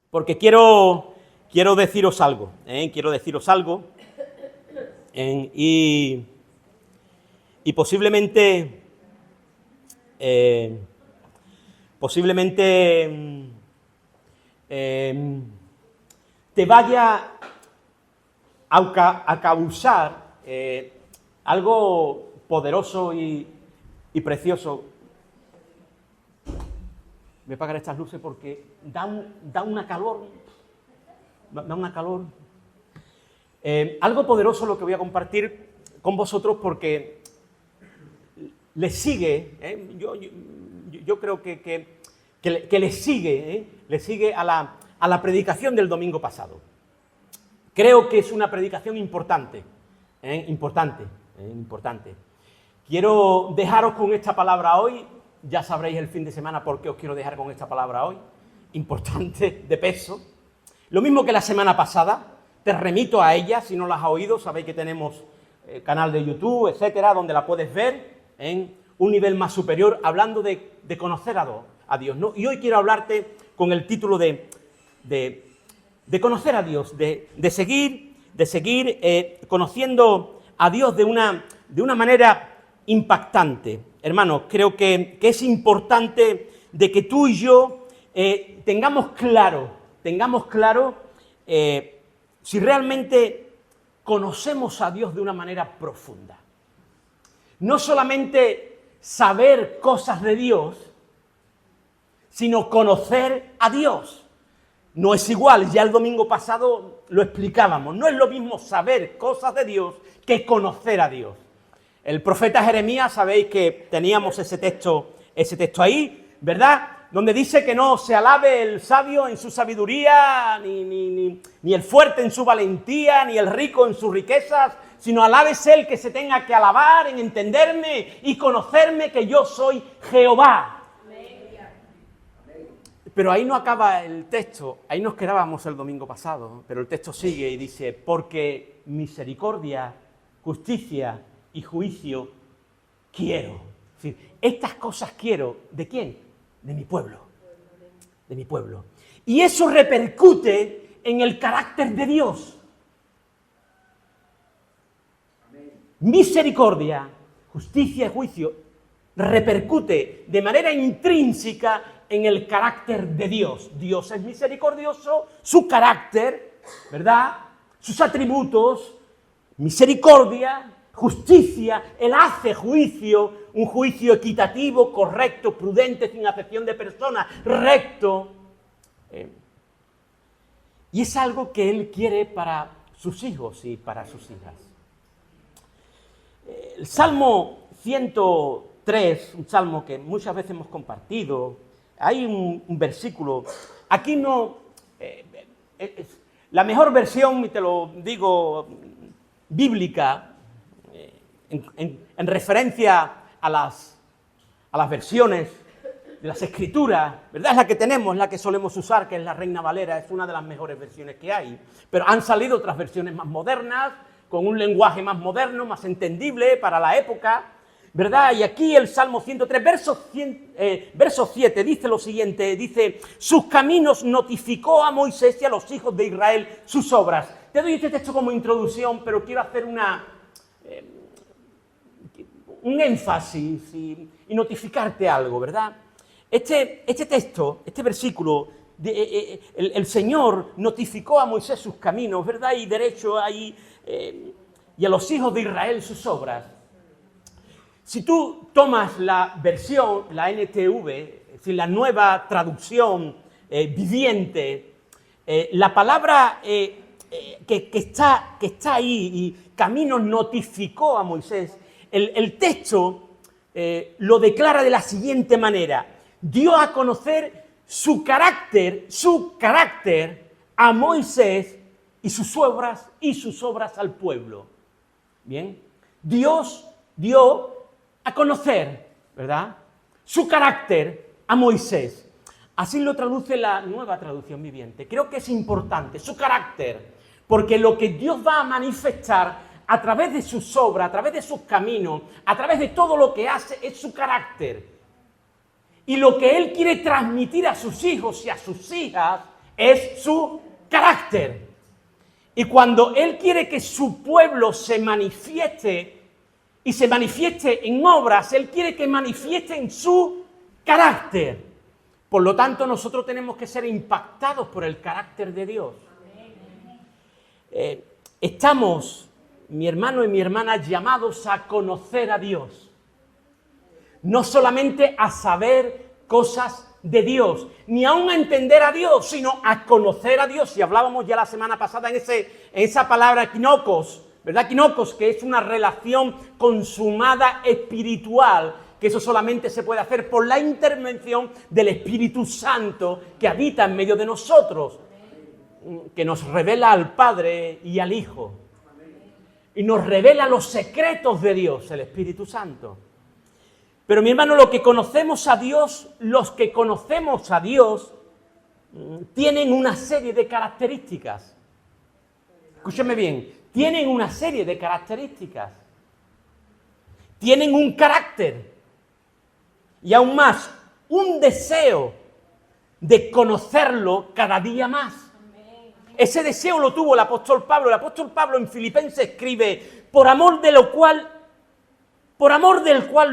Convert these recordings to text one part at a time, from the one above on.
porque quiero deciros algo, y posiblemente te vaya a causar algo poderoso y precioso. Voy a apagar estas luces porque da una calor. Algo poderoso lo que voy a compartir con vosotros porque le sigue, yo creo que le sigue a la predicación del domingo pasado. Creo que es una predicación importante. Quiero dejaros con esta palabra hoy. Ya sabréis el fin de semana por qué os quiero dejar con esta palabra hoy. Importante, de peso. Lo mismo que la semana pasada. Te remito a ella, si no la has oído. Sabéis que tenemos canal de YouTube, etcétera, donde la puedes ver en un nivel más superior, hablando de conocer a Dios, ¿no? Y hoy quiero hablarte con el título de conocer a Dios, de seguir conociendo a Dios de una manera impactante. Hermanos, creo que es importante de que tú y yo tengamos claro si realmente conocemos a Dios de una manera profunda. No solamente saber cosas de Dios, sino conocer a Dios. No es igual, ya el domingo pasado lo explicábamos, no es lo mismo saber cosas de Dios que conocer a Dios. El profeta Jeremías, sabéis que teníamos ese texto ahí, ¿verdad? Donde dice que no se alabe el sabio en su sabiduría, ni el fuerte en su valentía, ni el rico en sus riquezas, sino alábese el que se tenga que alabar en entenderme y conocerme que yo soy Jehová. Pero ahí no acaba el texto, ahí nos quedábamos el domingo pasado, pero el texto sigue y dice, porque misericordia, justicia y juicio quiero. Es decir, estas cosas quiero, ¿de quién? De mi pueblo. De mi pueblo. Y eso repercute en el carácter de Dios. Misericordia, justicia y juicio repercute de manera intrínseca en el carácter de Dios. Dios es misericordioso, su carácter, ¿verdad? Sus atributos, misericordia, justicia, Él hace juicio, un juicio equitativo, correcto, prudente, sin acepción de personas, recto. Y es algo que Él quiere para sus hijos y para sus hijas. El Salmo 103, un salmo que muchas veces hemos compartido, hay un versículo, aquí no, la mejor versión, y te lo digo, bíblica, en referencia a las versiones de las Escrituras, ¿verdad? Es la que tenemos, es la que solemos usar, que es la Reina Valera, es una de las mejores versiones que hay. Pero han salido otras versiones más modernas, con un lenguaje más moderno, más entendible para la época, ¿verdad? Y aquí el Salmo 103, verso 7, dice lo siguiente, dice, sus caminos notificó a Moisés y a los hijos de Israel sus obras. Te doy este texto como introducción, pero quiero hacer un énfasis y notificarte algo, ¿verdad? Este texto, este versículo, el Señor notificó a Moisés sus caminos, ¿verdad? Y derecho ahí, y a los hijos de Israel sus obras. Si tú tomas la versión, la NTV, es decir, la nueva traducción viviente, la palabra que está ahí, y caminos notificó a Moisés, el texto lo declara de la siguiente manera: dio a conocer su carácter a Moisés y sus obras al pueblo. Bien, Dios dio a conocer, ¿verdad?, su carácter a Moisés. Así lo traduce la nueva traducción viviente. Creo que es importante, su carácter, porque lo que Dios va a manifestar a través de sus obras, a través de sus caminos, a través de todo lo que hace, es su carácter. Y lo que Él quiere transmitir a sus hijos y a sus hijas es su carácter. Y cuando Él quiere que su pueblo se manifieste, y se manifieste en obras, Él quiere que manifieste en su carácter. Por lo tanto, nosotros tenemos que ser impactados por el carácter de Dios. Estamos, mi hermano y mi hermana, llamados a conocer a Dios. No solamente a saber cosas de Dios, ni aún a entender a Dios, sino a conocer a Dios. Y hablábamos ya la semana pasada en esa palabra kinokos, ¿verdad? Kinokos, que es una relación consumada espiritual, que eso solamente se puede hacer por la intervención del Espíritu Santo que habita en medio de nosotros, que nos revela al Padre y al Hijo, y nos revela los secretos de Dios, el Espíritu Santo. Pero mi hermano, los que conocemos a Dios, tienen una serie de características. Escúcheme bien, tienen una serie de características. Tienen un carácter y aún más, un deseo de conocerlo cada día más. Ese deseo lo tuvo el apóstol Pablo. El apóstol Pablo en Filipenses escribe, por amor del cual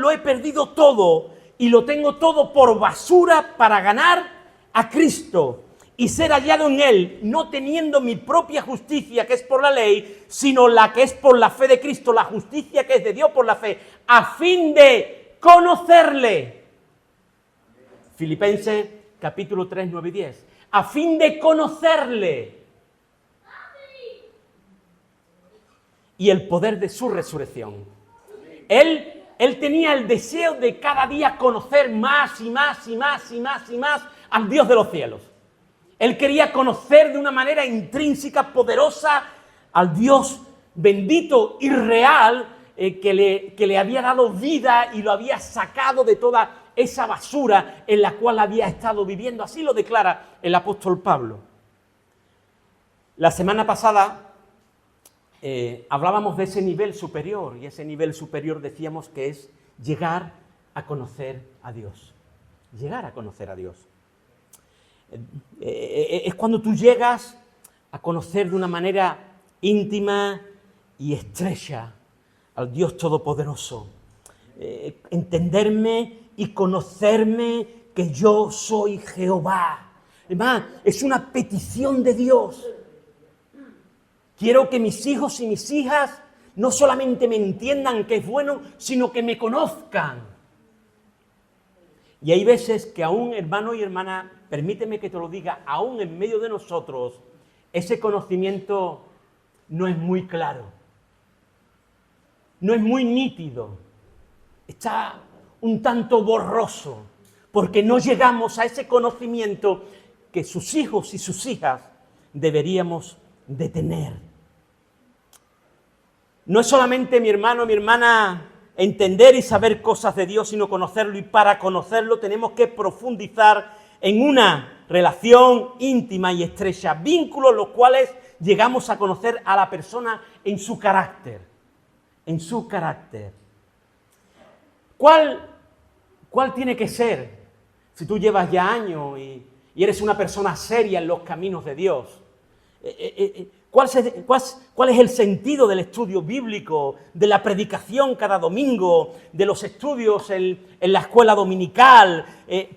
lo he perdido todo y lo tengo todo por basura para ganar a Cristo y ser hallado en Él, no teniendo mi propia justicia que es por la ley, sino la que es por la fe de Cristo, la justicia que es de Dios por la fe, a fin de conocerle. Filipenses capítulo 3, 9 y 10. A fin de conocerle y el poder de su resurrección. Él tenía el deseo de cada día conocer más y más y más y más y más al Dios de los cielos. Él quería conocer de una manera intrínseca, poderosa, al Dios bendito y real que le había dado vida y lo había sacado de toda esa basura en la cual había estado viviendo. Así lo declara el apóstol Pablo. La semana pasada hablábamos de ese nivel superior, y ese nivel superior decíamos que es llegar a conocer a Dios. Llegar a conocer a Dios. Es cuando tú llegas a conocer de una manera íntima y estrecha al Dios Todopoderoso. Entenderme y conocerme que yo soy Jehová. Además, es una petición de Dios. Quiero que mis hijos y mis hijas no solamente me entiendan que es bueno, sino que me conozcan. Y hay veces que aún, hermano y hermana, permíteme que te lo diga, aún en medio de nosotros, ese conocimiento no es muy claro, no es muy nítido, está un tanto borroso, porque no llegamos a ese conocimiento que sus hijos y sus hijas deberíamos de tener. No es solamente, mi hermano, mi hermana, entender y saber cosas de Dios, sino conocerlo, y para conocerlo tenemos que profundizar en una relación íntima y estrecha, vínculos los cuales llegamos a conocer a la persona en su carácter, en su carácter. ¿Cuál tiene que ser, si tú llevas ya años y eres una persona seria en los caminos de Dios? ¿Cuál es el sentido del estudio bíblico, de la predicación cada domingo, de los estudios en la escuela dominical?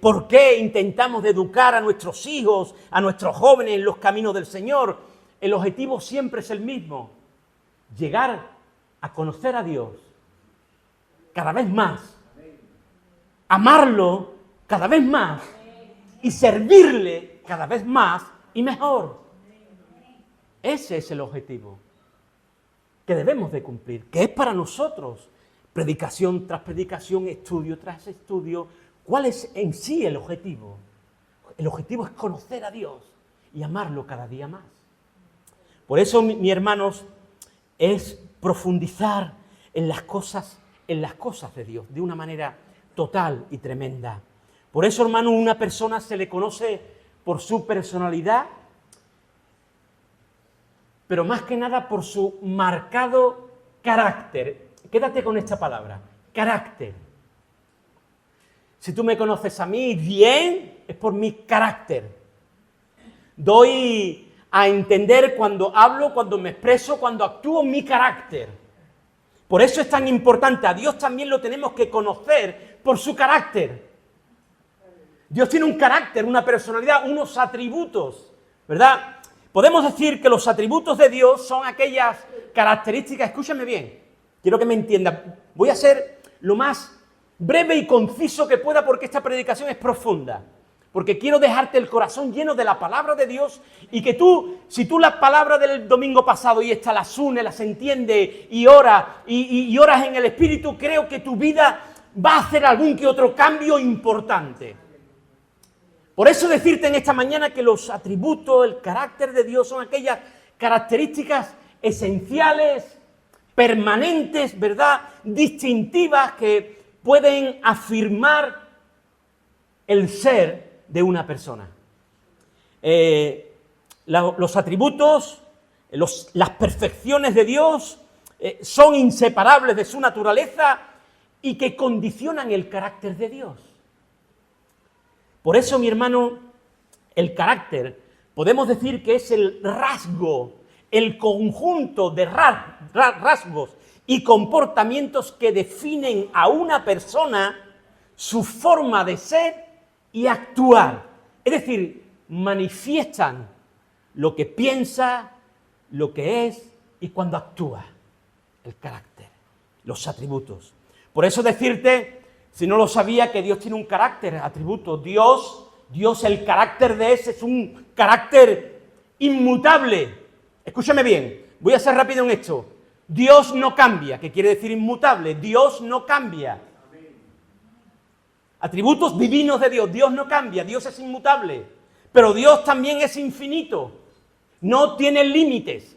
¿Por qué intentamos educar a nuestros hijos, a nuestros jóvenes en los caminos del Señor? El objetivo siempre es el mismo: llegar a conocer a Dios cada vez más, amarlo cada vez más y servirle cada vez más y mejor. Ese es el objetivo que debemos de cumplir, que es para nosotros, predicación tras predicación, estudio tras estudio. ¿Cuál es en sí el objetivo? El objetivo es conocer a Dios y amarlo cada día más. Por eso, mis hermanos, es profundizar en las cosas de Dios, de una manera total y tremenda. Por eso, hermano, una persona se le conoce por su personalidad, pero más que nada por su marcado carácter. Quédate con esta palabra, carácter. Si tú me conoces a mí bien, es por mi carácter. Doy a entender cuando hablo, cuando me expreso, cuando actúo mi carácter. Por eso es tan importante. A Dios también lo tenemos que conocer por su carácter. Dios tiene un carácter, una personalidad, unos atributos, ¿verdad? Podemos decir que los atributos de Dios son aquellas características, escúchame bien, quiero que me entiendan, voy a ser lo más breve y conciso que pueda porque esta predicación es profunda, porque quiero dejarte el corazón lleno de la palabra de Dios y que tú, si tú la palabra del domingo pasado y esta las une, las entiende y oras y oras en el Espíritu, creo que tu vida va a hacer algún que otro cambio importante. Por eso decirte en esta mañana que los atributos, el carácter de Dios son aquellas características esenciales, permanentes, ¿verdad?, distintivas que pueden afirmar el ser de una persona. Los atributos, las perfecciones de Dios son inseparables de su naturaleza y que condicionan el carácter de Dios. Por eso, mi hermano, el carácter, podemos decir que es el rasgo, el conjunto de rasgos y comportamientos que definen a una persona su forma de ser y actuar. Es decir, manifiestan lo que piensa, lo que es y cuando actúa. El carácter, los atributos. Por eso decirte, si no lo sabía, que Dios tiene un carácter, atributo. Dios, el carácter de ese es un carácter inmutable. Escúchame bien, voy a ser rápido en esto. Dios no cambia, ¿qué quiere decir inmutable? Dios no cambia. Atributos divinos de Dios, Dios no cambia, Dios es inmutable. Pero Dios también es infinito, no tiene límites.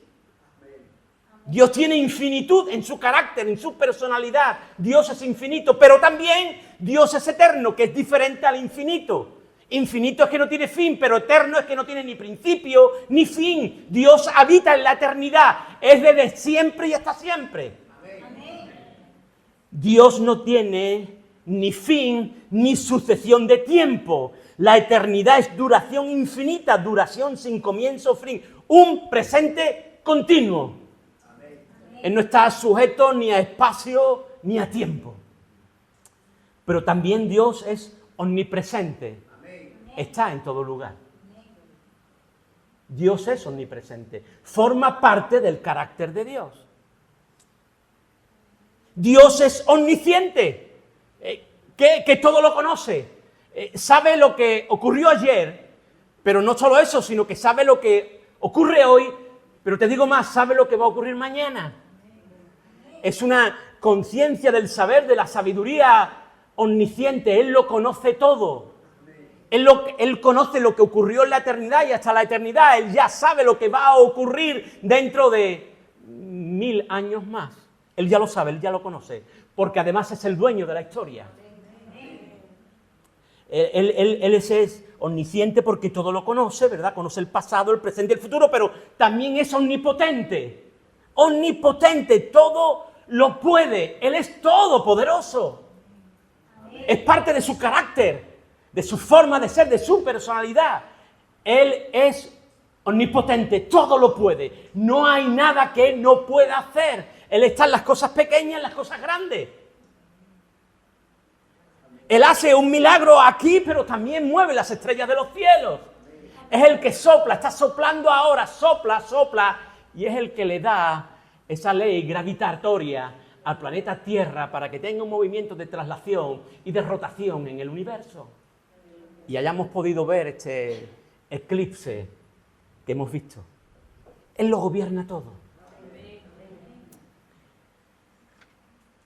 Dios tiene infinitud en su carácter, en su personalidad. Dios es infinito, pero también Dios es eterno, que es diferente al infinito. Infinito es que no tiene fin, pero eterno es que no tiene ni principio ni fin. Dios habita en la eternidad, es desde siempre y hasta siempre. Dios no tiene ni fin ni sucesión de tiempo. La eternidad es duración infinita, duración sin comienzo o fin. Un presente continuo. Él no está sujeto ni a espacio ni a tiempo. Pero también Dios es omnipresente. Está en todo lugar. Dios es omnipresente. Forma parte del carácter de Dios. Dios es omnisciente, que todo lo conoce. Sabe lo que ocurrió ayer, pero no solo eso, sino que sabe lo que ocurre hoy, pero te digo más, sabe lo que va a ocurrir mañana. Es una conciencia del saber, de la sabiduría omnisciente. Él lo conoce todo. Él conoce lo que ocurrió en la eternidad y hasta la eternidad. Él ya sabe lo que va a ocurrir dentro de 1000 años más. Él ya lo sabe, él ya lo conoce. Porque además es el dueño de la historia. Él es omnisciente porque todo lo conoce, ¿verdad? Conoce el pasado, el presente y el futuro, pero también es omnipotente. Omnipotente, todo lo puede. Él es todopoderoso. Es parte de su carácter, de su forma de ser, de su personalidad. Él es omnipotente, todo lo puede. No hay nada que Él no pueda hacer. Él está en las cosas pequeñas, en las cosas grandes. Él hace un milagro aquí, pero también mueve las estrellas de los cielos. Es el que sopla, está soplando ahora, sopla, y es el que le da esa ley gravitatoria al planeta Tierra para que tenga un movimiento de traslación y de rotación en el universo. Y hayamos podido ver este eclipse que hemos visto. Él lo gobierna todo.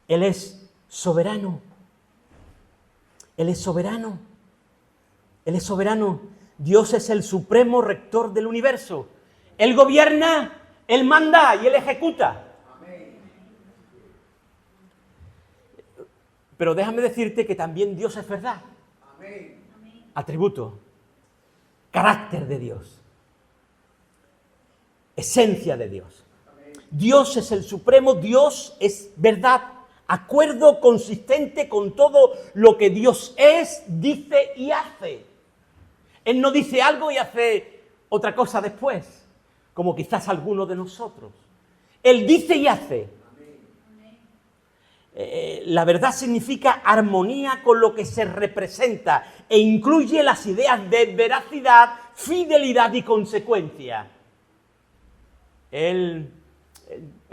Él es soberano. Él es soberano. Él es soberano. Dios es el supremo rector del universo. Él gobierna, Él manda y Él ejecuta. Pero déjame decirte que también Dios es verdad. Atributo, carácter de Dios, esencia de Dios. Dios es el supremo, Dios es verdad, acuerdo consistente con todo lo que Dios es, dice y hace. Él no dice algo y hace otra cosa después, como quizás algunos de nosotros. Él dice y hace. La verdad significa armonía con lo que se representa e incluye las ideas de veracidad, fidelidad y consecuencia. Él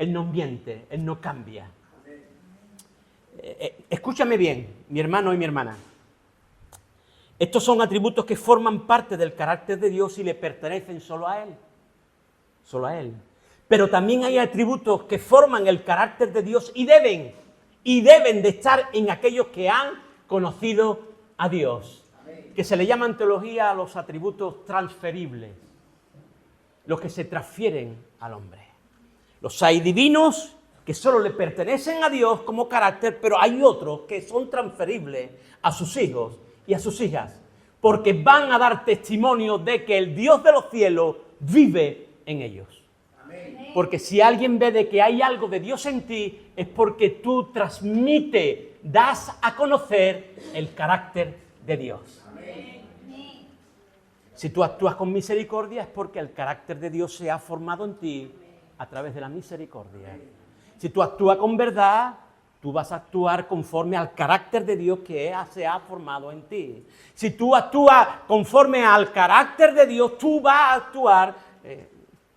no miente, Él no cambia. Escúchame bien, mi hermano y mi hermana. Estos son atributos que forman parte del carácter de Dios y le pertenecen solo a Él. Solo a Él. Pero también hay atributos que forman el carácter de Dios y deben de estar en aquellos que han conocido a Dios. Que se le llama en teología a los atributos transferibles, los que se transfieren al hombre. Los hay divinos que solo le pertenecen a Dios como carácter, pero hay otros que son transferibles a sus hijos y a sus hijas, porque van a dar testimonio de que el Dios de los cielos vive en ellos. Porque si alguien ve de que hay algo de Dios en ti, es porque tú transmites, das a conocer el carácter de Dios. Amén. Si tú actúas con misericordia, es porque el carácter de Dios se ha formado en ti a través de la misericordia. Si tú actúas con verdad, tú vas a actuar conforme al carácter de Dios que se ha formado en ti. Si tú actúas conforme al carácter de Dios, tú vas a actuar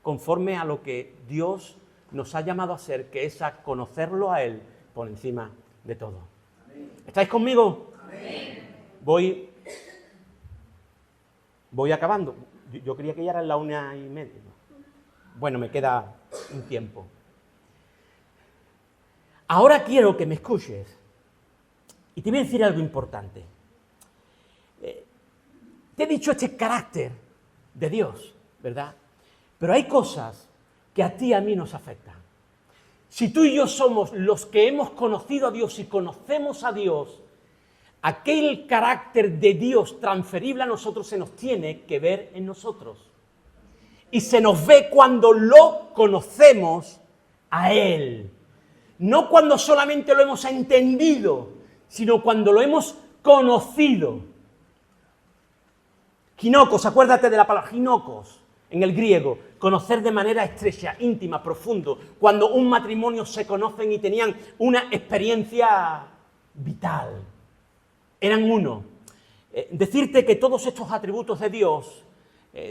conforme a lo que Dios nos ha llamado a hacer, que es a conocerlo a Él por encima de todo. Amén. ¿Estáis conmigo? Amén. Voy acabando. Yo creía que ya eran las 1:30. Bueno, me queda un tiempo. Ahora quiero que me escuches y te voy a decir algo importante. Te he dicho este carácter de Dios, ¿verdad? Pero hay cosas que a ti y a mí nos afectan. Si tú y yo somos los que hemos conocido a Dios y conocemos a Dios, aquel carácter de Dios transferible a nosotros se nos tiene que ver en nosotros. Y se nos ve cuando lo conocemos a Él. No cuando solamente lo hemos entendido, sino cuando lo hemos conocido. Ginokos, acuérdate de la palabra ginokos. En el griego, conocer de manera estrecha, íntima, profundo, cuando un matrimonio se conocen y tenían una experiencia vital, eran uno. Decirte que todos estos atributos de Dios,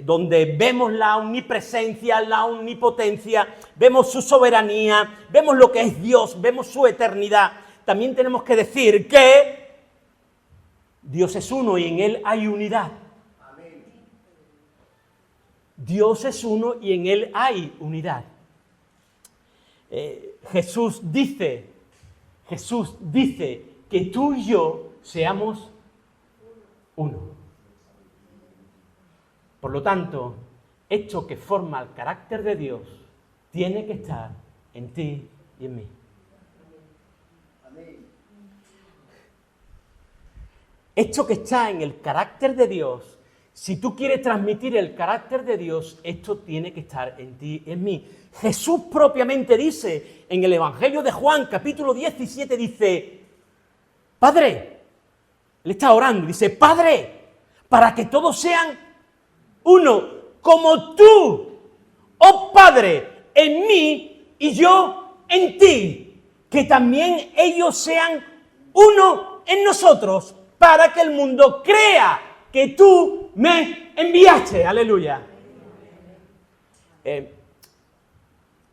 donde vemos la omnipresencia, la omnipotencia, vemos su soberanía, vemos lo que es Dios, vemos su eternidad, también tenemos que decir que Dios es uno y en Él hay unidad. Dios es uno y en Él hay unidad. Jesús dice que tú y yo seamos uno. Por lo tanto, esto que forma el carácter de Dios tiene que estar en ti y en mí. Esto que está en el carácter de Dios, si tú quieres transmitir el carácter de Dios, esto tiene que estar en ti y en mí. Jesús propiamente dice en el Evangelio de Juan, capítulo 17, dice, Padre, Él está orando, dice, Padre, para que todos sean uno, como tú, oh Padre, en mí y yo en ti, que también ellos sean uno en nosotros, para que el mundo crea que tú me enviaste. Aleluya.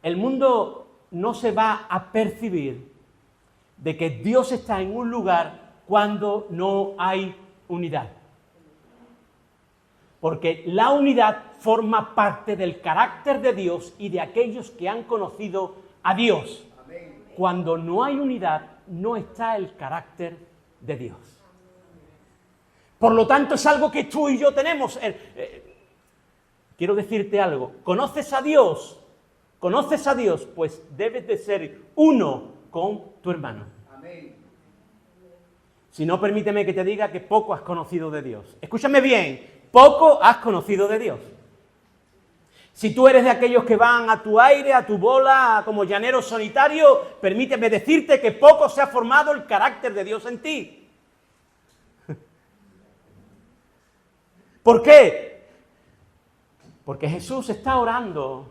El mundo no se va a percibir de que Dios está en un lugar cuando no hay unidad. Porque la unidad forma parte del carácter de Dios y de aquellos que han conocido a Dios. Cuando no hay unidad, no está el carácter de Dios. Por lo tanto, es algo que tú y yo tenemos. Quiero decirte algo. ¿Conoces a Dios? Pues debes de ser uno con tu hermano. Amén. Si no, permíteme que te diga que poco has conocido de Dios. Escúchame bien, poco has conocido de Dios. Si tú eres de aquellos que van a tu aire, a tu bola, como llanero solitario, permíteme decirte que poco se ha formado el carácter de Dios en ti. ¿Por qué? Porque Jesús está orando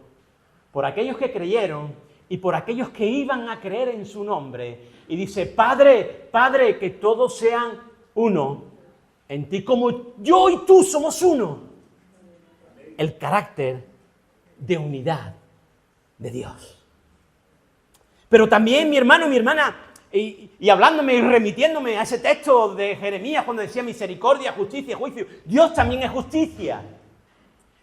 por aquellos que creyeron y por aquellos que iban a creer en su nombre. Y dice, Padre, Padre, que todos sean uno en ti, como yo y tú somos uno. El carácter de unidad de Dios. Pero también, mi hermano y mi hermana, y hablándome y remitiéndome a ese texto de Jeremías cuando decía misericordia, justicia, juicio, Dios también es justicia.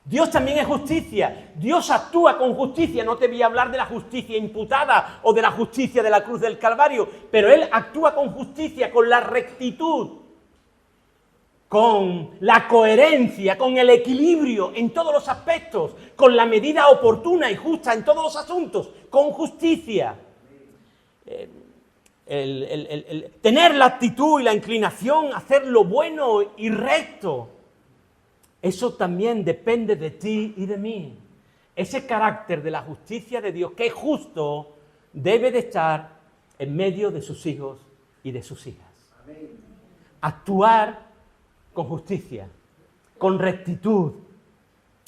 Dios también es justicia. Dios actúa con justicia. No te voy a hablar de la justicia imputada o de la justicia de la cruz del Calvario, pero Él actúa con justicia, con la rectitud, con la coherencia, con el equilibrio en todos los aspectos, con la medida oportuna y justa en todos los asuntos, con justicia. Tener la actitud y la inclinación a hacer lo bueno y recto, eso también depende de ti y de mí. Ese carácter de la justicia de Dios, que es justo, debe de estar en medio de sus hijos y de sus hijas. Actuar con justicia, con rectitud,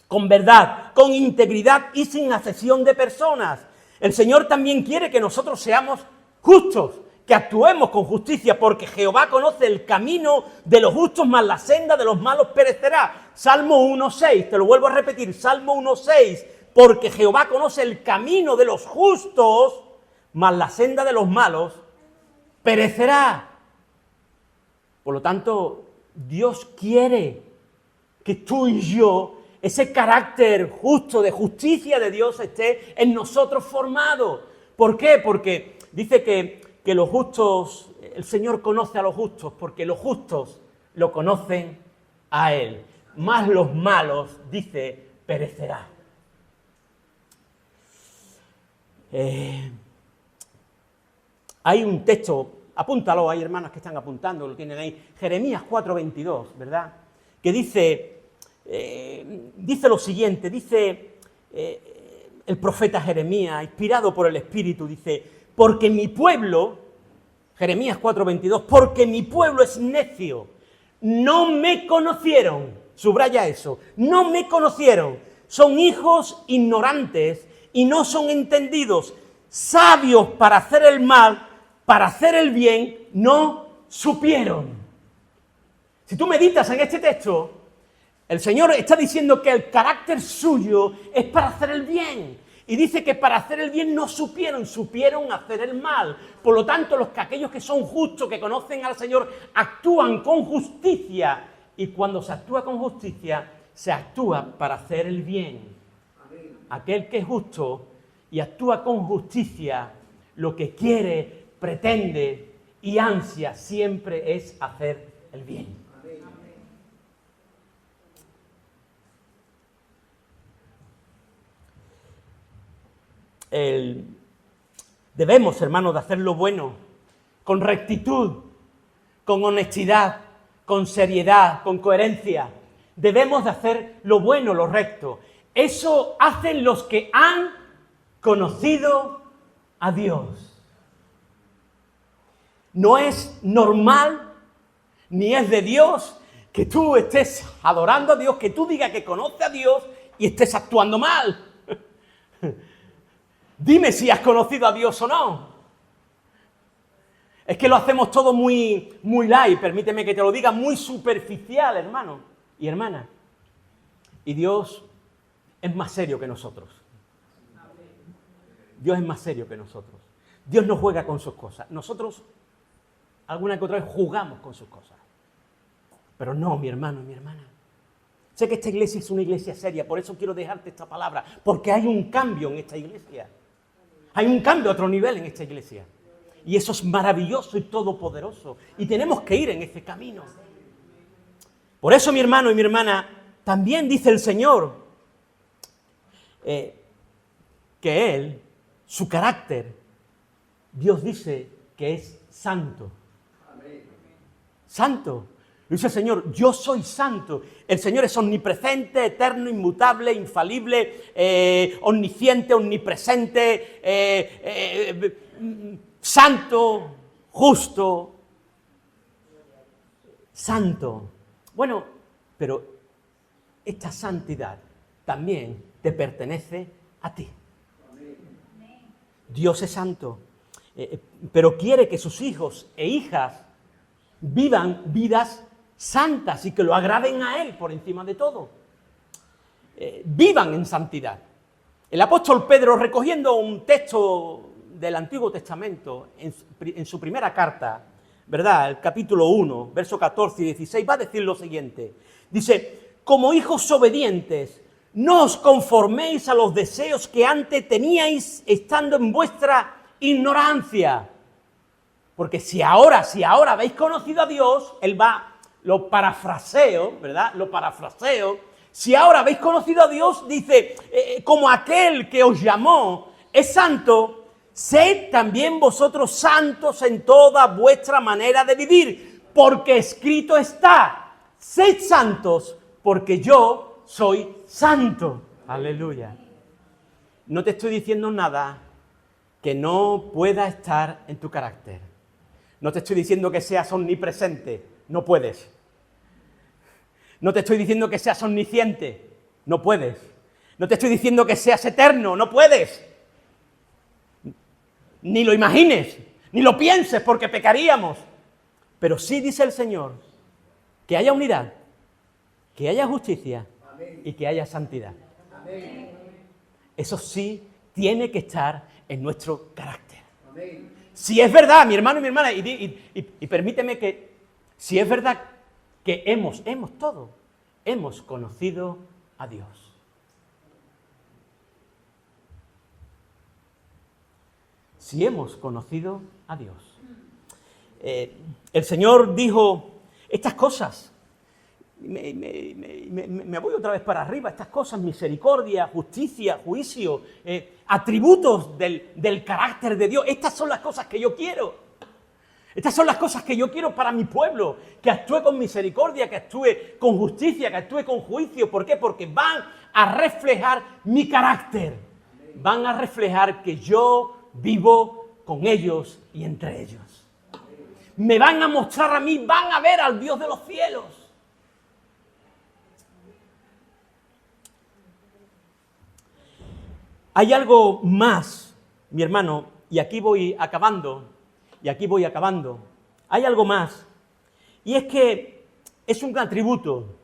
con verdad, con integridad y sin acepción de personas. El Señor también quiere que nosotros seamos justos, que actuemos con justicia, porque Jehová conoce el camino de los justos, mas la senda de los malos perecerá. Salmo 1:6, te lo vuelvo a repetir, Salmo 1:6, porque Jehová conoce el camino de los justos, mas la senda de los malos perecerá. Por lo tanto, Dios quiere que tú y yo, ese carácter justo de justicia de Dios esté en nosotros formado. ¿Por qué? Porque dice que los justos, el Señor conoce a los justos, porque los justos lo conocen a Él. Más los malos, dice, perecerán. Hay un texto, apúntalo, hay hermanos que están apuntando, lo tienen ahí, Jeremías 4:22, ¿verdad? Que dice lo siguiente, dice el profeta Jeremías, inspirado por el Espíritu, dice, porque mi pueblo, Jeremías 4:22, porque mi pueblo es necio, no me conocieron, subraya eso, no me conocieron, son hijos ignorantes y no son entendidos, sabios para hacer el mal, para hacer el bien, no supieron. Si tú meditas en este texto, el Señor está diciendo que el carácter suyo es para hacer el bien. Y dice que para hacer el bien no supieron hacer el mal. Por lo tanto, aquellos que son justos, que conocen al Señor, actúan con justicia. Y cuando se actúa con justicia, se actúa para hacer el bien. Aquel que es justo y actúa con justicia, lo que quiere, pretende y ansia siempre es hacer el bien. Debemos, hermanos, de hacer lo bueno, con rectitud, con honestidad, con seriedad, con coherencia. Debemos de hacer lo bueno, lo recto. Eso hacen los que han conocido a Dios. No es normal, ni es de Dios, que tú estés adorando a Dios, que tú digas que conoces a Dios y estés actuando mal. Dime si has conocido a Dios o no. Es que lo hacemos todo muy light, permíteme que te lo diga, muy superficial, hermano y hermana. Y Dios es más serio que nosotros. Dios es más serio que nosotros. Dios no juega con sus cosas. Nosotros, alguna que otra vez, jugamos con sus cosas. Pero no, mi hermano y mi hermana. Sé que esta iglesia es una iglesia seria, por eso quiero dejarte esta palabra, porque hay un cambio en esta iglesia. Hay un cambio a otro nivel en esta iglesia. Y eso es maravilloso y todopoderoso. Y tenemos que ir en ese camino. Por eso, mi hermano y mi hermana, también dice el Señor que Él, su carácter, Dios dice que es santo. Santo. Dice el Señor, yo soy santo. El Señor es omnipresente, eterno, inmutable, infalible, omnisciente, omnipresente, santo, justo, santo. Bueno, pero esta santidad también te pertenece a ti. Dios es santo, pero quiere que sus hijos e hijas vivan vidas santas y que lo agraden a Él por encima de todo. Vivan en santidad. El apóstol Pedro, recogiendo un texto del Antiguo Testamento en su primera carta, ¿verdad? El capítulo 1, versos 14 y 16, va a decir lo siguiente. Dice, como hijos obedientes, no os conforméis a los deseos que antes teníais estando en vuestra ignorancia. Porque si ahora habéis conocido a Dios, lo parafraseo, ¿verdad? Lo parafraseo. Si ahora habéis conocido a Dios, dice, como aquel que os llamó es santo, sed también vosotros santos en toda vuestra manera de vivir, porque escrito está, sed santos, porque yo soy santo. Aleluya. No te estoy diciendo nada que no pueda estar en tu carácter. No te estoy diciendo que seas omnipresente, no puedes. No te estoy diciendo que seas omnisciente, no puedes. No te estoy diciendo que seas eterno, no puedes. Ni lo imagines, ni lo pienses, porque pecaríamos. Pero sí dice el Señor que haya unidad, que haya justicia y que haya santidad. Eso sí tiene que estar en nuestro carácter. Si es verdad, mi hermano y mi hermana, y permíteme que, si es verdad que hemos conocido a Dios. Si hemos conocido a Dios. El Señor dijo estas cosas. Me voy otra vez para arriba. Estas cosas, misericordia, justicia, juicio, atributos del carácter de Dios. Estas son las cosas que yo quiero. Estas son las cosas que yo quiero para mi pueblo, que actúe con misericordia, que actúe con justicia, que actúe con juicio. ¿Por qué? Porque van a reflejar mi carácter. Van a reflejar que yo vivo con ellos y entre ellos. Me van a mostrar a mí, van a ver al Dios de los cielos. Hay algo más, mi hermano, y aquí voy acabando. Hay algo más, y es que es un atributo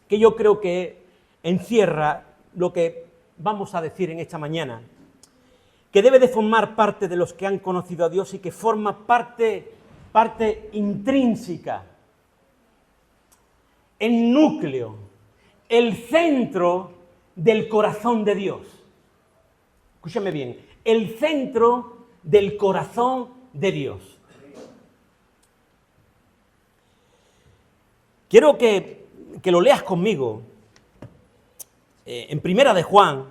que yo creo que encierra lo que vamos a decir en esta mañana, que debe de formar parte de los que han conocido a Dios y que forma parte intrínseca, el núcleo, el centro del corazón de Dios. Escúchame bien, el centro del corazón de Dios. Quiero que lo leas conmigo en Primera de Juan.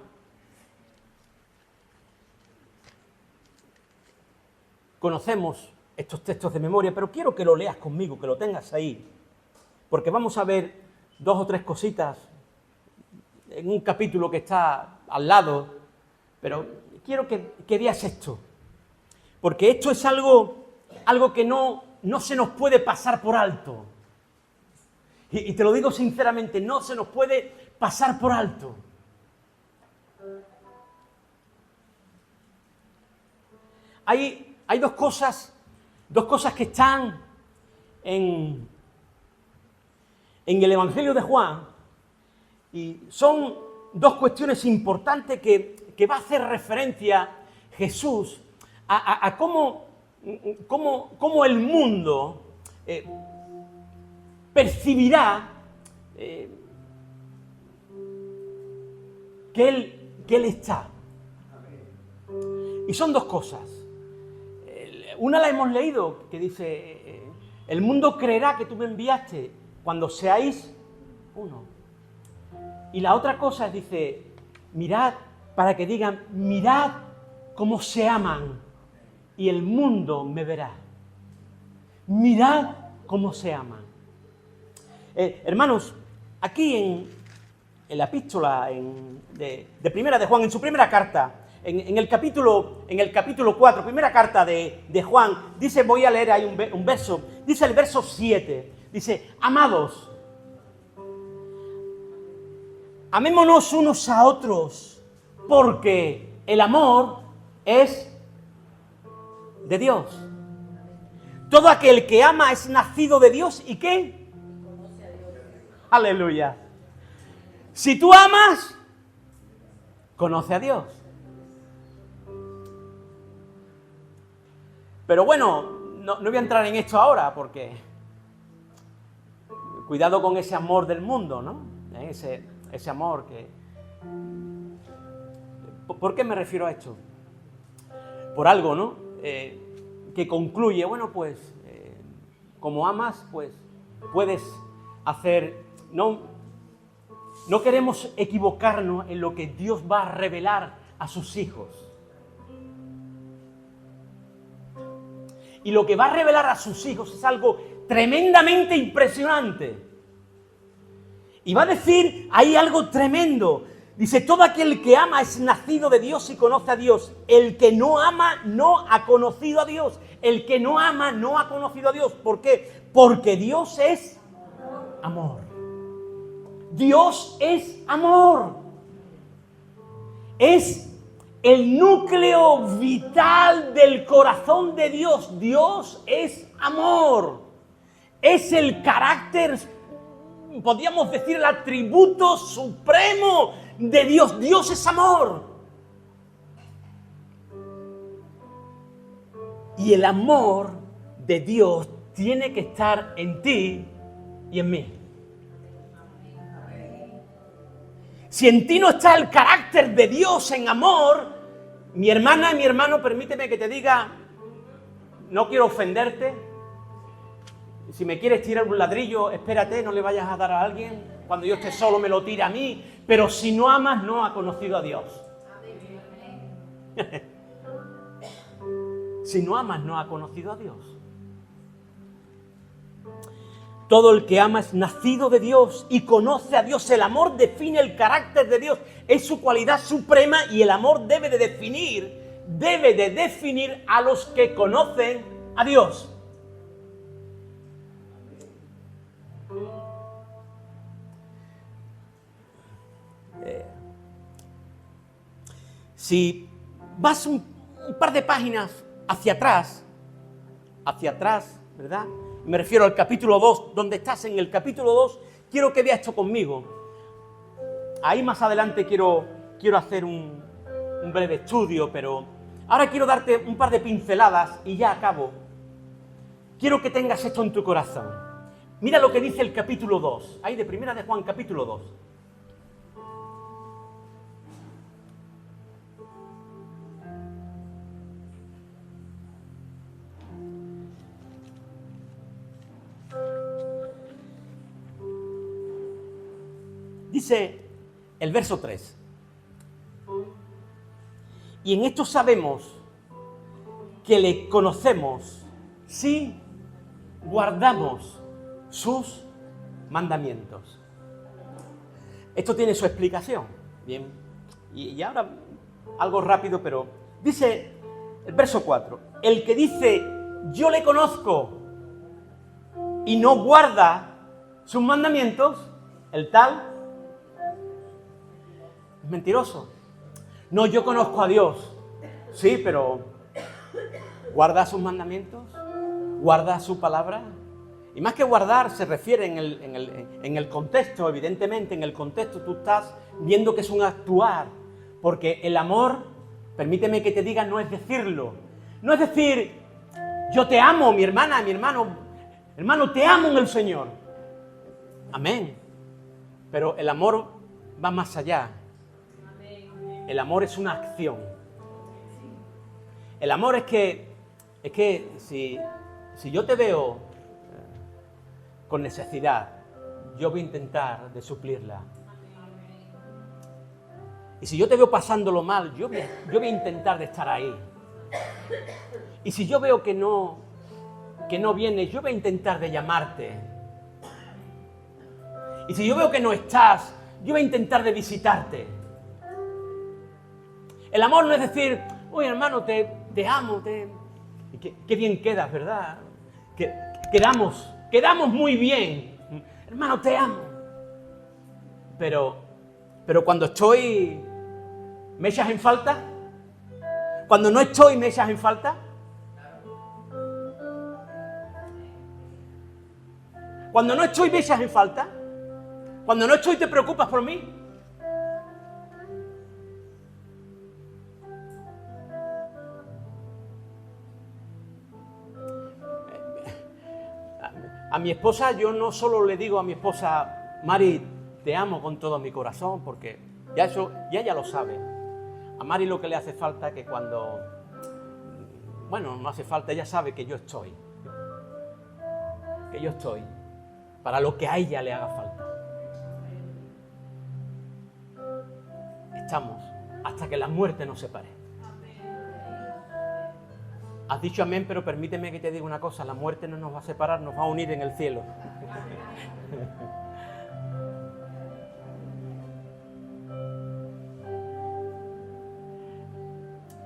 Conocemos estos textos de memoria, pero quiero que lo leas conmigo, que lo tengas ahí, porque vamos a ver 2 o 3 cositas en un capítulo que está al lado, pero quiero que veas esto. Porque esto es algo que no se nos puede pasar por alto. Y te lo digo sinceramente, no se nos puede pasar por alto. Hay 2 cosas que están en el Evangelio de Juan, y son 2 cuestiones importantes que va a hacer referencia Jesús a cómo el mundo percibirá que Él está. Y son 2 cosas. Una la hemos leído, que dice, el mundo creerá que tú me enviaste cuando seáis uno. Y la otra cosa dice, mirad, para que digan, mirad cómo se aman, y el mundo me verá. Mirad cómo se aman. Hermanos, aquí en la epístola de Primera de Juan, en su primera carta, en el capítulo 4, primera carta de Juan, dice, voy a leer ahí un verso, dice el verso 7, dice, amados, Amémonos unos a otros, porque el amor es de Dios. Todo aquel que ama es nacido de Dios, ¿y qué? Aleluya. Si tú amas, conoce a Dios. Pero bueno, no voy a entrar en esto ahora, porque cuidado con ese amor del mundo, ¿no? Ese amor que... ¿Por qué me refiero a esto? Por algo, ¿no? Que concluye, bueno, pues, como amas, pues, puedes hacer... No queremos equivocarnos en lo que Dios va a revelar a sus hijos. Y lo que va a revelar a sus hijos es algo tremendamente impresionante. Y va a decir ahí algo tremendo. Dice, todo aquel que ama es nacido de Dios y conoce a Dios. El que no ama no ha conocido a Dios. El que no ama no ha conocido a Dios. ¿Por qué? Porque Dios es amor. Dios es amor. Es el núcleo vital del corazón de Dios. Dios es amor. Es el carácter, podríamos decir, el atributo supremo de Dios. Dios es amor. Y el amor de Dios tiene que estar en ti y en mí. Si en ti no está el carácter de Dios en amor, mi hermana y mi hermano, permíteme que te diga, no quiero ofenderte. Si me quieres tirar un ladrillo, espérate, no le vayas a dar a alguien. Cuando yo esté solo me lo tira a mí. Pero si no amas, no ha conocido a Dios. Si no amas, no ha conocido a Dios. Todo el que ama es nacido de Dios y conoce a Dios. El amor define el carácter de Dios. Es su cualidad suprema y el amor debe de definir a los que conocen a Dios. Si vas un par de páginas hacia atrás, ¿verdad? Me refiero al capítulo 2, donde estás en el capítulo 2, quiero que veas esto conmigo. Ahí más adelante quiero hacer un breve estudio, pero ahora quiero darte un par de pinceladas y ya acabo. Quiero que tengas esto en tu corazón. Mira lo que dice el capítulo 2, ahí de Primera de Juan, capítulo 2. Dice el verso 3. Y en esto sabemos que le conocemos si guardamos sus mandamientos. Esto tiene su explicación. Bien. Y ahora algo rápido, pero dice el verso 4. El que dice yo le conozco y no guarda sus mandamientos, el tal es mentiroso. No, yo conozco a Dios. Sí, pero ¿guarda sus mandamientos? ¿Guarda su palabra? Y más que guardar, se refiere en el contexto, evidentemente, en el contexto tú estás viendo que es un actuar. Porque el amor, permíteme que te diga, no es decirlo. No es decir, yo te amo, mi hermana, mi hermano. Hermano, te amo en el Señor. Amén. Pero el amor va más allá. El amor es una acción. El amor es que si yo te veo con necesidad, yo voy a intentar de suplirla. Y si yo te veo pasándolo mal, yo voy a intentar de estar ahí. Y si yo veo que no vienes, yo voy a intentar de llamarte. Y si yo veo que no estás, yo voy a intentar de visitarte. El amor no es decir, oye hermano, te amo, qué bien quedas, ¿verdad? Quedamos muy bien. Hermano, te amo. Pero Pero cuando estoy, ¿me echas en falta? Cuando no estoy, ¿me echas en falta? Cuando no estoy, ¿me echas en falta? Cuando no estoy, ¿te preocupas por mí? A mi esposa, yo no solo le digo a mi esposa, Mari, te amo con todo mi corazón, porque ya ella lo sabe. A Mari lo que le hace falta es que cuando, bueno, no hace falta, ella sabe que yo estoy. Que yo estoy para lo que a ella le haga falta. Estamos hasta que la muerte nos separe. Has dicho amén, pero permíteme que te diga una cosa, la muerte no nos va a separar, nos va a unir en el cielo.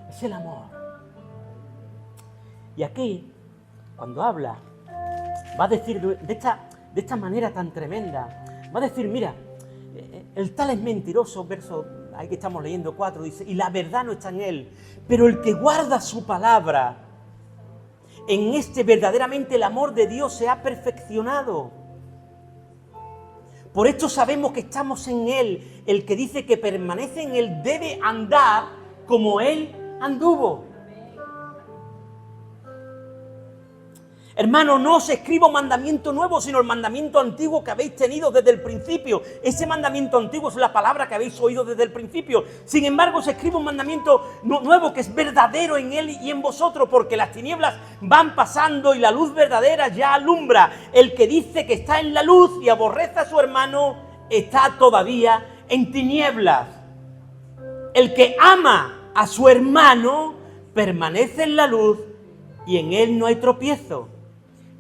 Es el amor. Y aquí, cuando habla, va a decir de esta manera tan tremenda, va a decir, mira, el tal es mentiroso, verso, ahí que estamos leyendo 4, dice, y la verdad no está en él, pero el que guarda su palabra, en este verdaderamente el amor de Dios se ha perfeccionado. Por esto sabemos que estamos en Él. El que dice que permanece en Él debe andar como Él anduvo. Hermano, no os escribo mandamiento nuevo, sino el mandamiento antiguo que habéis tenido desde el principio. Ese mandamiento antiguo es la palabra que habéis oído desde el principio. Sin embargo, os escribo un mandamiento nuevo que es verdadero en él y en vosotros, porque las tinieblas van pasando y la luz verdadera ya alumbra. El que dice que está en la luz y aborrece a su hermano, está todavía en tinieblas. El que ama a su hermano permanece en la luz y en él no hay tropiezo.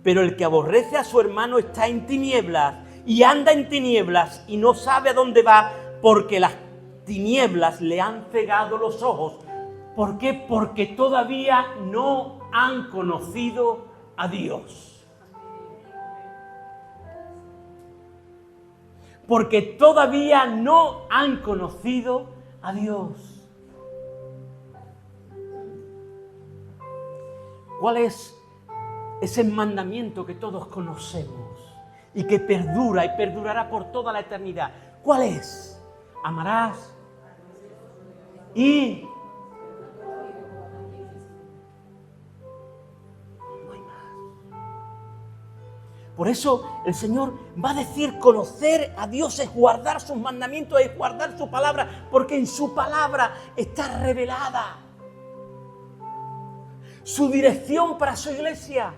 Pero el que aborrece a su hermano está en tinieblas y anda en tinieblas y no sabe a dónde va, porque las tinieblas le han cegado los ojos. ¿Por qué? Porque todavía no han conocido a Dios. Porque todavía no han conocido a Dios. ¿Cuál es ese mandamiento que todos conocemos y que perdura y perdurará por toda la eternidad? ¿Cuál es? Amarás y no hay más. Por eso el Señor va a decir, conocer a Dios es guardar sus mandamientos, es guardar su palabra, porque en su palabra está revelada su dirección para su iglesia.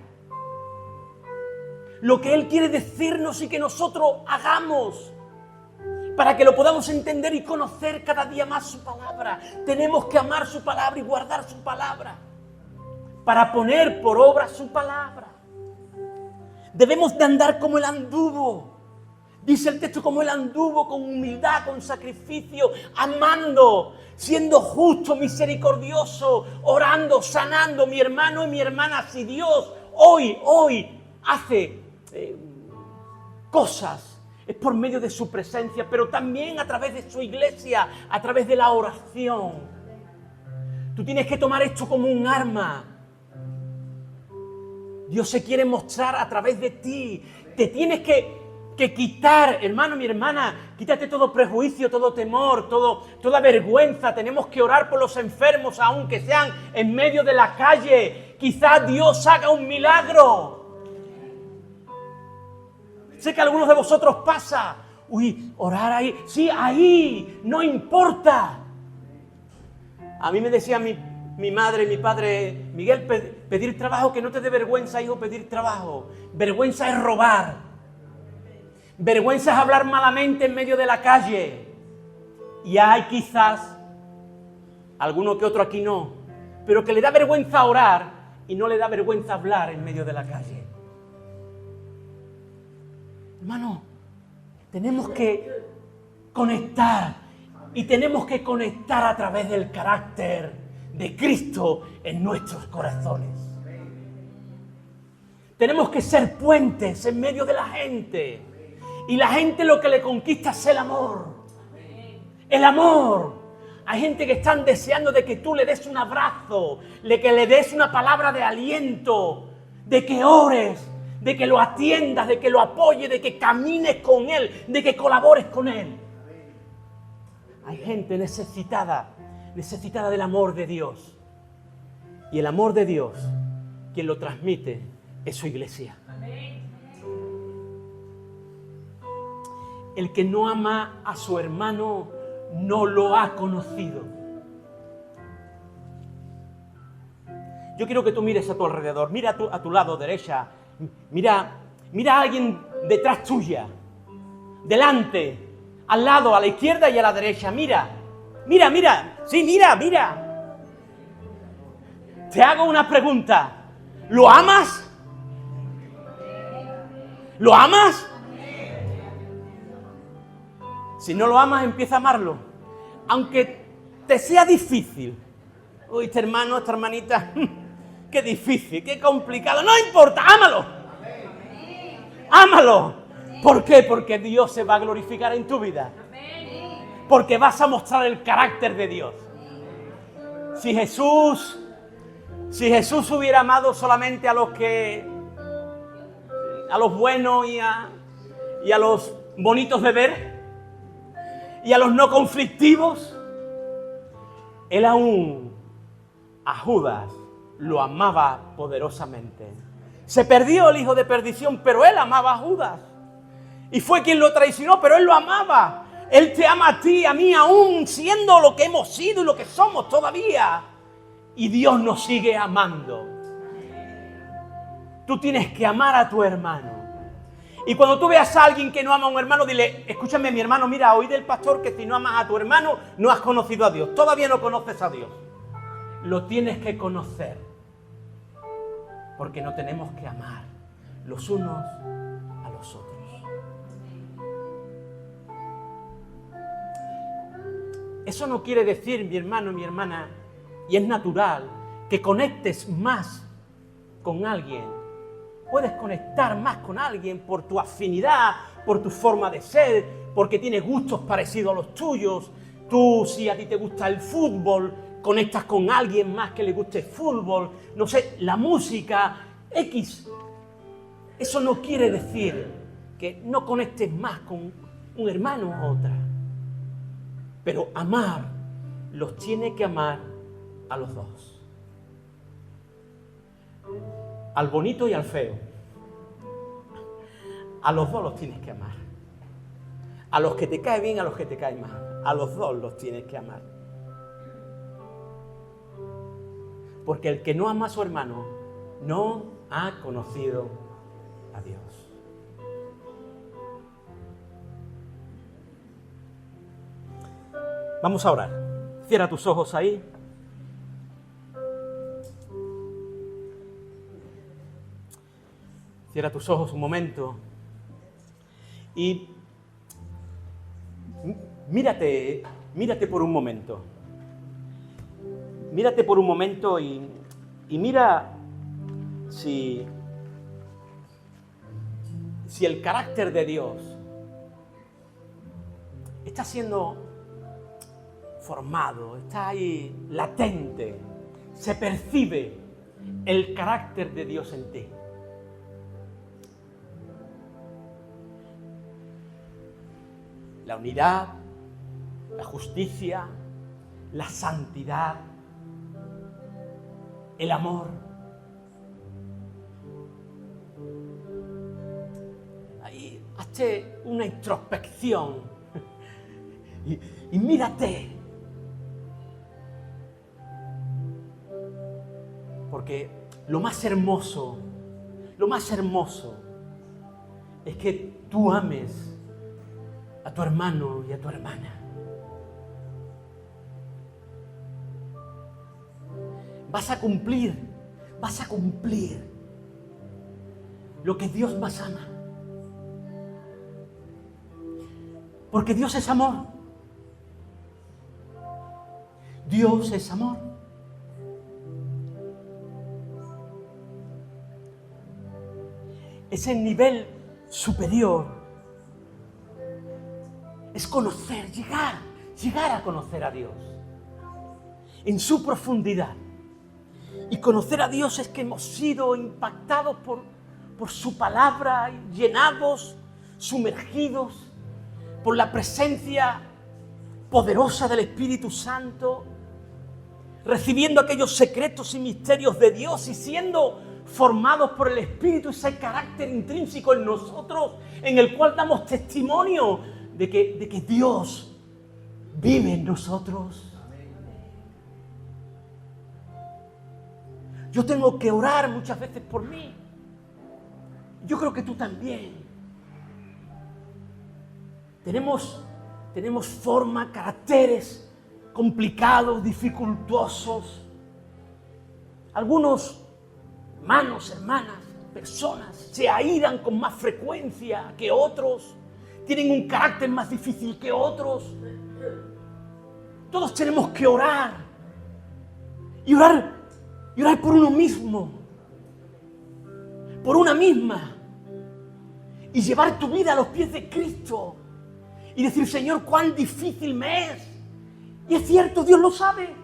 Lo que Él quiere decirnos y que nosotros hagamos para que lo podamos entender y conocer cada día más su palabra. Tenemos que amar su palabra y guardar su palabra para poner por obra su palabra. Debemos de andar como Él anduvo. Dice el texto, como Él anduvo, con humildad, con sacrificio, amando, siendo justo, misericordioso, orando, sanando, mi hermano y mi hermana. Si Dios hoy hace cosas, es por medio de su presencia, pero también a través de su iglesia, a través de la oración. Tú tienes que tomar esto como un arma. Dios se quiere mostrar a través de ti. Te tienes que quitar, hermano, mi hermana, quítate todo prejuicio, todo temor, toda vergüenza. Tenemos que orar por los enfermos, aunque sean en medio de la calle. Quizás Dios haga un milagro. Sé que a algunos de vosotros pasa. Orar ahí. Sí, ahí, no importa. A mí me decía mi madre, mi padre, Miguel, pedir trabajo, que no te dé vergüenza, hijo, pedir trabajo. Vergüenza es robar. Vergüenza es hablar malamente en medio de la calle. Y hay quizás alguno que otro aquí no, pero que le da vergüenza orar y no le da vergüenza hablar en medio de la calle. Hermano, tenemos que conectar y tenemos que conectar a través del carácter de Cristo en nuestros corazones. Tenemos que ser puentes en medio de la gente. Y la gente lo que le conquista es el amor. El amor. Hay gente que están deseando de que tú le des un abrazo, de que le des una palabra de aliento, de que ores, de que lo atiendas, de que lo apoyes, de que camines con él, de que colabores con él. Hay gente necesitada del amor de Dios. Y el amor de Dios, quien lo transmite, es su iglesia. El que no ama a su hermano no lo ha conocido. Yo quiero que tú mires a tu alrededor, mira a tu lado derecha, mira a alguien detrás tuya, delante, al lado, a la izquierda y a la derecha, mira, sí, mira. Te hago una pregunta, ¿lo amas? ¿Lo amas? Si no lo amas, empieza a amarlo. Aunque te sea difícil. Uy, este hermano, esta hermanita, qué difícil, qué complicado. No importa, ámalo. Ámalo. ¿Por qué? Porque Dios se va a glorificar en tu vida. Porque vas a mostrar el carácter de Dios. Si Jesús hubiera amado solamente a los buenos y a los bonitos de ver, y a los no conflictivos, él aún a Judas lo amaba poderosamente. Se perdió el hijo de perdición, pero él amaba a Judas. Y fue quien lo traicionó, pero él lo amaba. Él te ama a ti, a mí, aún siendo lo que hemos sido y lo que somos todavía. Y Dios nos sigue amando. Tú tienes que amar a tu hermano. Y cuando tú veas a alguien que no ama a un hermano, dile, escúchame mi hermano, mira, oí del pastor que si no amas a tu hermano, no has conocido a Dios. Todavía no conoces a Dios. Lo tienes que conocer. Porque no tenemos que amar los unos a los otros. Eso no quiere decir, mi hermano, mi hermana, y es natural, que conectes más con alguien. Puedes conectar más con alguien por tu afinidad, por tu forma de ser, porque tiene gustos parecidos a los tuyos. Tú, si a ti te gusta el fútbol, conectas con alguien más que le guste el fútbol. No sé, la música, X. Eso no quiere decir que no conectes más con un hermano u otra. Pero amar, los tiene que amar a los dos. Al bonito y al feo. A los dos los tienes que amar. A los que te cae bien, a los que te cae mal. A los dos los tienes que amar. Porque el que no ama a su hermano no ha conocido a Dios. Vamos a orar. Cierra tus ojos ahí. Cierra tus ojos un momento y mírate por un momento. Mírate por un momento y mira si el carácter de Dios está siendo formado, está ahí latente, se percibe el carácter de Dios en ti. La unidad, la justicia, la santidad, el amor. Ahí, hazte una introspección y mírate. Porque lo más hermoso es que tú ames a tu hermano y a tu hermana. Vas a cumplir lo que Dios más ama. Porque Dios es amor. Dios es amor. Ese nivel superior es conocer, llegar, llegar a conocer a Dios en su profundidad. Y conocer a Dios es que hemos sido impactados por su palabra, llenados, sumergidos por la presencia poderosa del Espíritu Santo, recibiendo aquellos secretos y misterios de Dios y siendo formados por el Espíritu, ese carácter intrínseco en nosotros, en el cual damos testimonio de que Dios vive en nosotros. Yo tengo que orar muchas veces por mí. Yo creo que tú también. Tenemos forma, caracteres complicados, dificultosos. Algunos hermanos, hermanas, personas se airan con más frecuencia que otros. Tienen un carácter más difícil que otros. Todos tenemos que orar. Y orar por uno mismo. Por una misma. Y llevar tu vida a los pies de Cristo. Y decir, Señor, cuán difícil me es. Y es cierto, Dios lo sabe.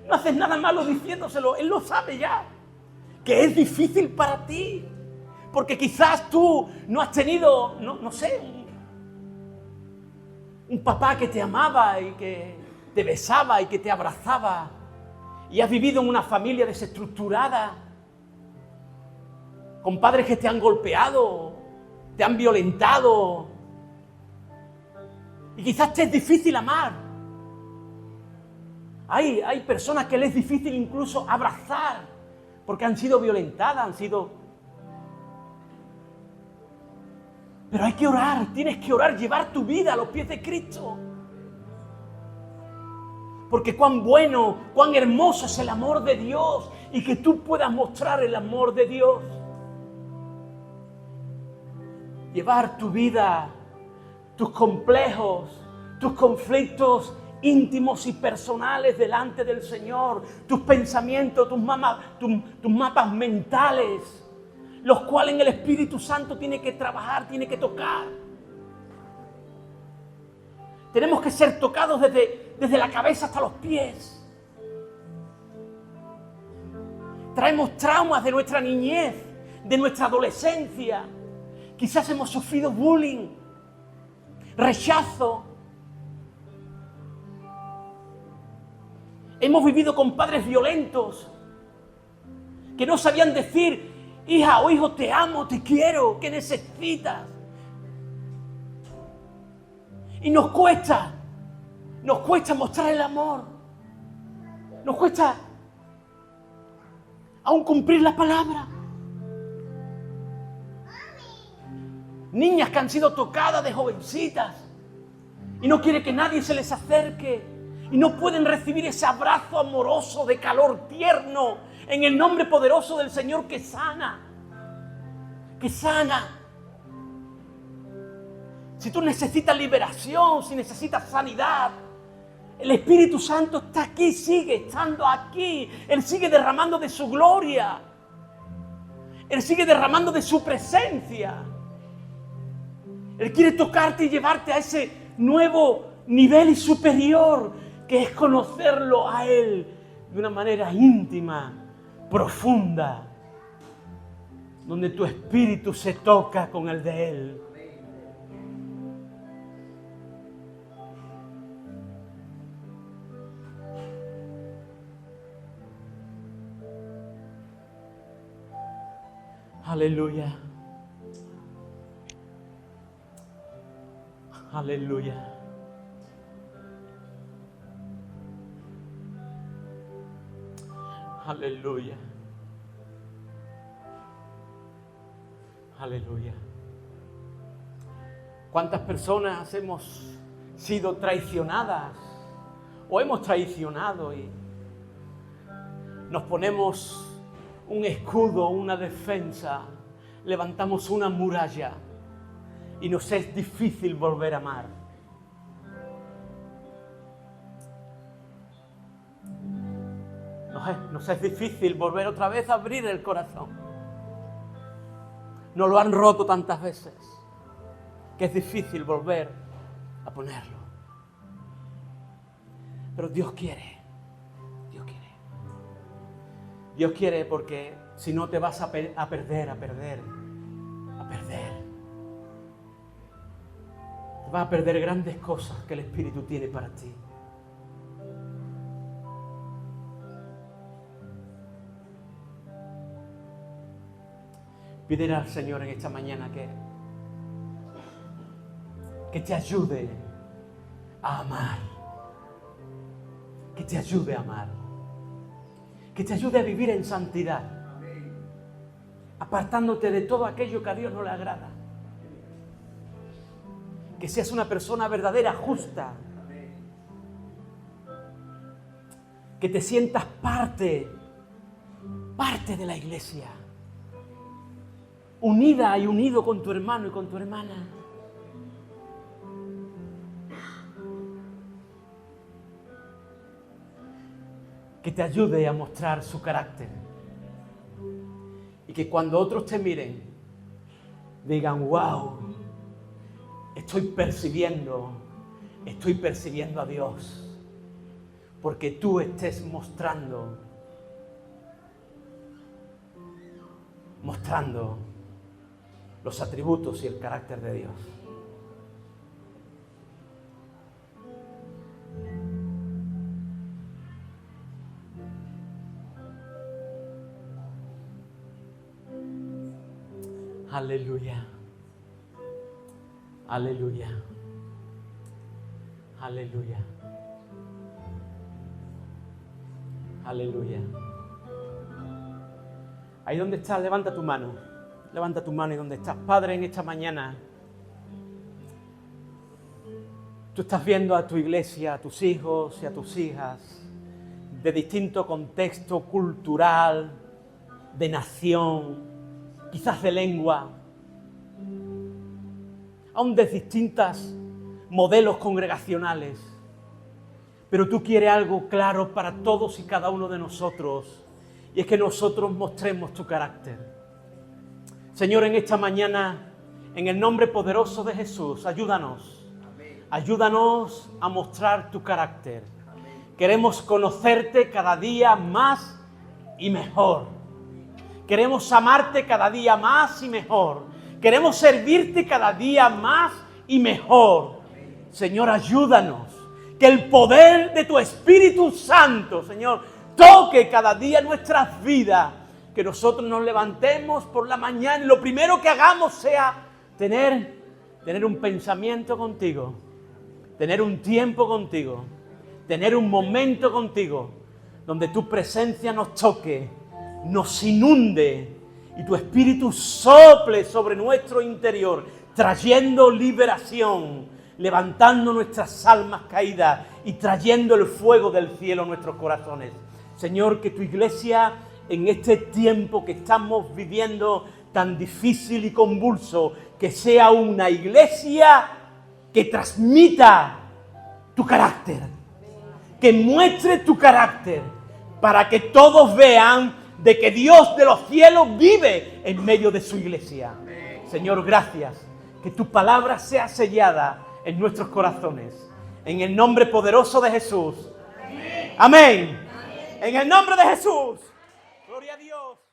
No haces nada malo diciéndoselo. Él lo sabe ya. Que es difícil para ti. Porque quizás tú no has tenido, no sé, un papá que te amaba y que te besaba y que te abrazaba. Y has vivido en una familia desestructurada. Con padres que te han golpeado, te han violentado. Y quizás te es difícil amar. Hay personas que les es difícil incluso abrazar porque han sido violentadas, Pero hay que orar, tienes que orar, llevar tu vida a los pies de Cristo. Porque cuán bueno, cuán hermoso es el amor de Dios y que tú puedas mostrar el amor de Dios. Llevar tu vida, tus complejos, tus conflictos íntimos y personales delante del Señor, tus pensamientos, tus mapas mentales, los cuales en el Espíritu Santo tiene que trabajar, tiene que tocar. Tenemos que ser tocados desde la cabeza hasta los pies. Traemos traumas de nuestra niñez, de nuestra adolescencia. Quizás hemos sufrido bullying, rechazo. Hemos vivido con padres violentos que no sabían decir, hija o hijo, te amo, te quiero, ¿qué necesitas? Y nos cuesta mostrar el amor. Nos cuesta aún cumplir la palabra. Niñas que han sido tocadas de jovencitas y no quiere que nadie se les acerque y no pueden recibir ese abrazo amoroso de calor tierno en el nombre poderoso del Señor que sana. Que sana. Si tú necesitas liberación, si necesitas sanidad, el Espíritu Santo está aquí, sigue estando aquí. Él sigue derramando de su gloria. Él sigue derramando de su presencia. Él quiere tocarte y llevarte a ese nuevo nivel y superior, que es conocerlo a Él de una manera íntima, profunda, donde tu espíritu se toca con el de Él. Aleluya. Aleluya. Aleluya. Aleluya. ¿Cuántas personas hemos sido traicionadas o hemos traicionado y nos ponemos un escudo, una defensa, levantamos una muralla y nos es difícil volver a amar? Nos es difícil volver otra vez a abrir el corazón. Nos lo han roto tantas veces que es difícil volver a ponerlo. Pero Dios quiere. Dios quiere. Dios quiere porque si no te vas a perder. Te vas a perder grandes cosas que el Espíritu tiene para ti. Pídele al Señor en esta mañana que te ayude a amar. Que te ayude a amar. Que te ayude a vivir en santidad. Apartándote de todo aquello que a Dios no le agrada. Que seas una persona verdadera, justa. Que te sientas parte de la iglesia. Unida y unido con tu hermano y con tu hermana. Que te ayude a mostrar su carácter. Y que cuando otros te miren, digan, wow, estoy percibiendo a Dios. Porque tú estés mostrando los atributos y el carácter de Dios. Aleluya. Aleluya. Aleluya. Aleluya. Ahí donde estás, levanta tu mano. Levanta tu mano y donde estás. Padre, en esta mañana, tú estás viendo a tu iglesia, a tus hijos y a tus hijas, de distinto contexto cultural, de nación, quizás de lengua, aún de distintos modelos congregacionales. Pero tú quieres algo claro para todos y cada uno de nosotros, y es que nosotros mostremos tu carácter. Señor, en esta mañana, en el nombre poderoso de Jesús, ayúdanos. Ayúdanos a mostrar tu carácter. Queremos conocerte cada día más y mejor. Queremos amarte cada día más y mejor. Queremos servirte cada día más y mejor. Señor, ayúdanos. Que el poder de tu Espíritu Santo, Señor, toque cada día nuestras vidas. Que nosotros nos levantemos por la mañana y lo primero que hagamos sea tener un pensamiento contigo. Tener un tiempo contigo. Tener un momento contigo. Donde tu presencia nos toque, nos inunde y tu Espíritu sople sobre nuestro interior, trayendo liberación, levantando nuestras almas caídas y trayendo el fuego del cielo a nuestros corazones. Señor, que tu iglesia en este tiempo que estamos viviendo tan difícil y convulso, que sea una iglesia que transmita tu carácter, que muestre tu carácter, para que todos vean de que Dios de los cielos vive en medio de su iglesia. Señor, gracias, que tu palabra sea sellada en nuestros corazones, en el nombre poderoso de Jesús. Amén. En el nombre de Jesús. Gloria a Dios.